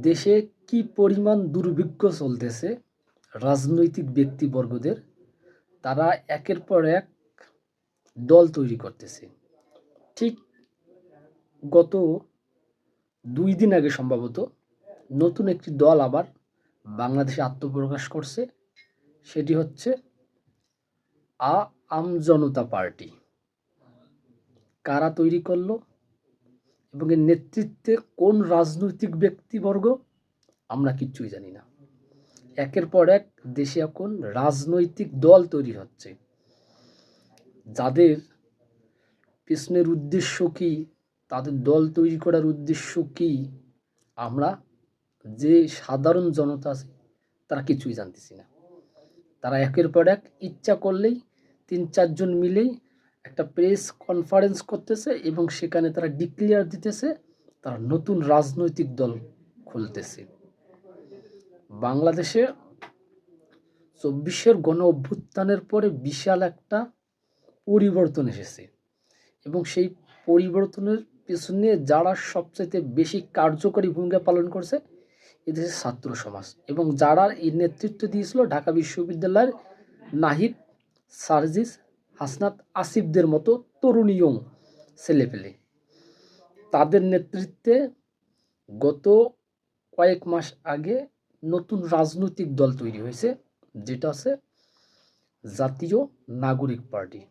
দেশে কি পরিমাণ দুর্ভিক্ষ চলতেছে, রাজনৈতিক ব্যক্তিবর্গদের তারা একের পর এক দল তৈরি করতেছে। ঠিক গত 2 দিন আগে সম্ভবত নতুন একটি দল আবার বাংলাদেশে আত্মপ্রকাশ করছে। সেটি হচ্ছে আমজনতা পার্টি। কারা তৈরি করলো এবং এর নেতৃত্বে কোন রাজনৈতিক ব্যক্তিবর্গ আমরা কিচ্ছুই জানি না। একের পর এক দেশে এখন রাজনৈতিক দল তৈরি হচ্ছে, যাদের পেছনের উদ্দেশ্য কি, তাদের দল তৈরি করার উদ্দেশ্য কি, আমরা যে সাধারণ জনতা আছে তারা কিছুই জানতেছি না। তারা একের পর এক ইচ্ছা করলেই 3-4 জন মিলেই একটা প্রেস কনফারেন্স করতেছে এবং সেখানে তারা ডিক্লেয়ার দিতেছে তারা নতুন রাজনৈতিক দল খুলতেছে। বাংলাদেশে 24-এর গণ অভ্যুত্থানের পরে বিশাল একটা পরিবর্তন এসেছে এবং সেই পরিবর্তনের পেছনে যারা সবচেয়ে বেশি কার্যকরী ভূমিকা পালন করছে এদেশের ছাত্র সমাজ, এবং যারা এই নেতৃত্ব দিয়েছিল ঢাকা বিশ্ববিদ্যালয়ের নাহিদ, সার্জিস, হাসনাত, আসিফদের মতো তরুণ ইয়ং ছেলেপেলে। তাদের নেতৃত্বে গত কয়েক মাস আগে নতুন রাজনৈতিক দল তৈরি হয়েছে, যেটা আছে জাতীয় নাগরিক পার্টি,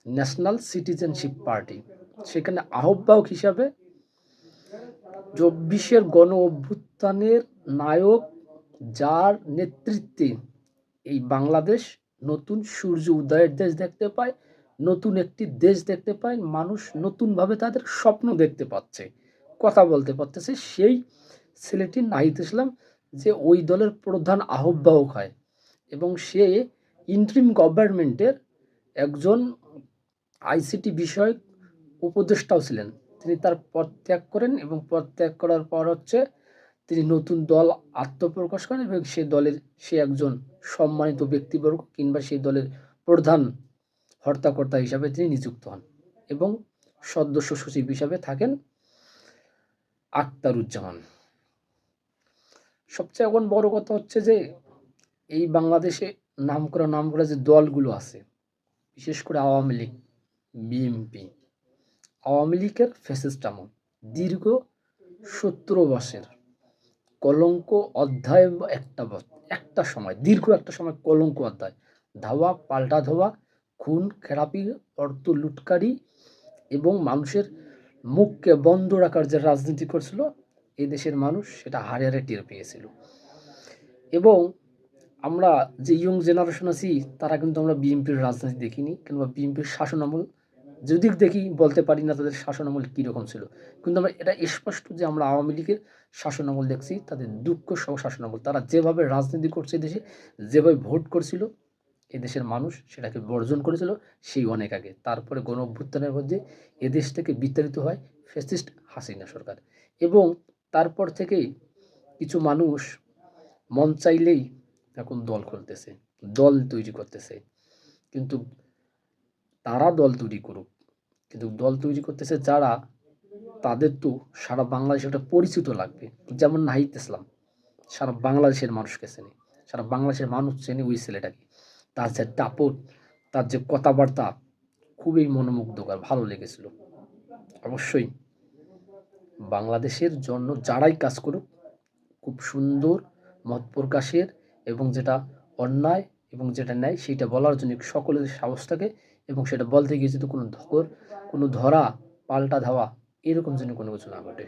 ন্যাশনাল সিটিজেনশিপ পার্টি। সেখানে আহ্বায়ক হিসাবে 24-এর গণ অভ্যুত্থানের নায়ক, যার নেতৃত্বে এই বাংলাদেশ নতুন সূর্য উদয়ের দেশ দেখতে পায়, নতুন একটি দেশ দেখতে পায়, মানুষ নতুনভাবে তাদের স্বপ্ন দেখতে পাচ্ছে, কথা বলতে পারতেছে, সেই ছেলেটি নাহিদ ইসলাম, যে ওই দলের প্রধান আহ্বায়ক হয় এবং সে ইন্টারিম গভর্নমেন্টের একজন আইসিটি বিষয়ক উপদেষ্টাও ছিলেন। তিনি তার পদ ত্যাগ করেন এবং পদ ত্যাগ করার পর তিনি নতুন দল আত্মপ্রকাশ করেন এবং সে দলের সে একজন সম্মানিত ব্যক্তিবর্গ কিংবা সেই দলের প্রধান হর্তাকর্তা হিসাবে তিনি নিযুক্ত হন এবং সদস্য সচিব হিসাবে থাকেন আখতারুজ্জামান। সবচেয়ে এখন বড় কথা হচ্ছে যে এই বাংলাদেশে নামকরা যে দলগুলো আছে, বিশেষ করে আওয়ামী লীগ, বিএনপি। আওয়ামী লীগের ফ্যাসিস্ট আমল, দীর্ঘ 17 বছর কলঙ্ক অধ্যায়, একটা সময় দীর্ঘ একটা সময় কলঙ্ক অধ্যায়, ধাওয়া পাল্টা ধাওয়া, খুন খেলাপি, অর্থ লুটকারি এবং মানুষের মুখকে বন্ধ রাখার যে রাজনীতি করছিল এই দেশের মানুষ সেটা হাড়ে হাড়ে টের পেয়েছিল। এবং আমরা যে ইয়ং জেনারেশন আছি তারা কিন্তু আমরা বিএনপির রাজনীতি দেখিনি, কিংবা বিএনপির শাসনামল যদি দেখি বলতে পারি না তাদের শাসনামল কীরকম ছিল, কিন্তু আমরা এটা স্পষ্ট যে আমরা আওয়ামী লীগের শাসনামল দেখছি, তাদের দুঃখ সহ শাসনামল। তারা যেভাবে রাজনীতি করছে দেশে, যেভাবে ভোট করছিল এদেশের মানুষ সেটাকে বর্জন করেছিল সেই অনেক আগে। তারপরে গণ অভ্যুত্থানের মধ্যে এদেশ থেকে বিতাড়িত হয় ফ্যাসিস্ট হাসিনা সরকার, এবং তারপর থেকেই কিছু মানুষ মন চাইলেই এখন দল খুলতেছে, দল তৈরি করতেছে। কিন্তু তারা দল তৈরি করুক, কিন্তু দল তৈরি করতেছে যারা, তাদের তো সারা বাংলাদেশে একটা পরিচিত লাগবে। যেমন নাহিদ ইসলাম সারা বাংলাদেশের মানুষকে চেনে, সারা বাংলাদেশের মানুষ চেনে ওই ছেলেটাকে। তার যে দাপট, তার যে কথাবার্তা খুবই মনোমুগ্ধকর, ভালো লেগেছিল। অবশ্যই বাংলাদেশের জন্য যারাই কাজ করুক খুব সুন্দর মত প্রকাশের এবং যেটা অন্যায় এবং যেটা ন্যায় সেটা বলার জন্য সকলের সাহস থাকে, এবং সেটা বলতে গিয়ে যদি কোনো ধরা পাল্টা ধাওয়া এরকম যেন কোনো কিছু না ঘটে।